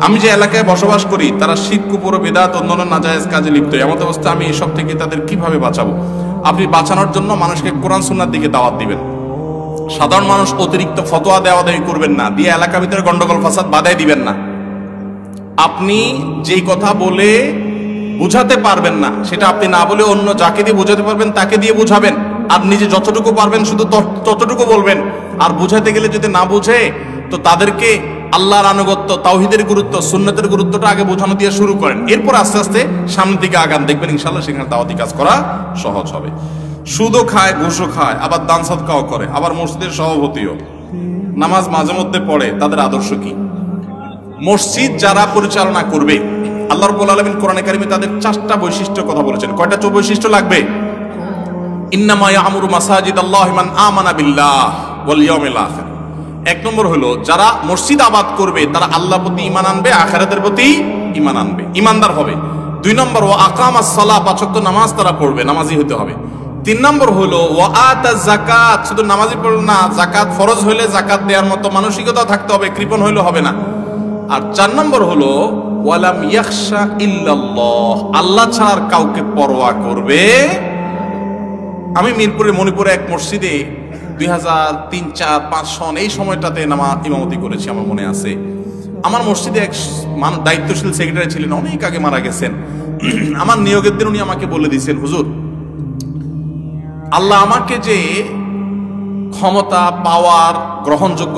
আমি যে এলাকায় বসবাস করি তারা শিরক, কুফর, বিদআত, অন্যান্য নাজায়েজ কাজে লিপ্ত। এমন অবস্থায় আমি এসব থেকে তাদের কিভাবে বাঁচাবো? আপনি বাঁচানোর জন্য মানুষকে কোরআন সুন্নাহর দিকে দাওয়াত দিবেন। সাধারণ মানুষ অতিরিক্ত ফতোয়া দেওয়া দেওয়ি করবেন না, দিয়ে এলাকার ভিতরে গন্ডগোল ফাসাদ বাধাই দিবেন না। আপনি যেই কথা বলে বুঝাতে পারবেন না সেটা আপনি না বলে অন্য যাকে দিয়ে বুঝাতে পারবেন তাকে দিয়ে বুঝাবেন। আর নিজে যতটুকু পারবেন শুধু ততটুকু বলবেন। আর বুঝাতে গেলে যদি না বুঝে তো তাদেরকে আল্লাহর আনুগত্য, তাওহীদের গুরুত্ব, সুন্নতের গুরুত্বটা আগে বোঝানো দিয়ে শুরু করেন। এরপর আস্তে আস্তে সামনের দিকে আগান, দেখবেন ইনশাআল্লাহ সেখানে দাওয়াতি কাজ করা সহজ হবে। সুদও খায়, ঘুষও খায়, আবার দান সদকাও করে, আবার মসজিদের সভাপতিও, নামাজ মাঝে মধ্যে পড়ে, তাদের আদর্শ কি? মসজিদ যারা পরিচালনা করবে, আল্লাহ রাব্বুল আলামিন কোরআনে কারিমে তাদের 4টা বৈশিষ্ট্য কথা বলেছেন। কয়টা বৈশিষ্ট্য লাগবে? ইন্নামা ইয়ামুরু মাসাজিদাল্লাহি মান আমানা বিল্লাহ ওয়াল ইয়াউমিল আখির। 1 নম্বর হলো যারা মসজিদ আবাদ করবে তারা আল্লাহর প্রতি ঈমান আনবে, আখিরাতের প্রতি ঈমান আনবে, ঈমানদার হবে। 2 নম্বর ওয়া আকামাস সালাহ, 5 ওয়াক্ত নামাজ তারা পড়বে, নামাজি হতে হবে। 3 নম্বর হলো ওয়া আতা যাকাত, শুধু নামাজি পড়বে না, যাকাত ফরজ হলে যাকাত দেওয়ার মতো মানসিকতা থাকতে হবে, কৃপণ হইলে হবে না। আর 4 নম্বর হলো ওয়ালাম ইয়াখশা ইল্লাল্লাহ, আল্লাহ ছাড়া কাউকে পরোয়া করবে। আমি মিরপুরে মণিপুরে এক মসজিদে 2003, 4, 5 সন এই সময়টাতে ইমামতি করেছি, আমার মনে আছে। আমার মসজিদে এক দায়িত্বশীল সেক্রেটারি ছিলেন, অনেক আগে মারা গেছেন। আমার নিয়োগের দিন উনি আমাকে বলে দিয়েছেন, হুজুর আল্লাহ আমাকে যে ক্ষমতা, পাওয়ার, গ্রহণযোগ্য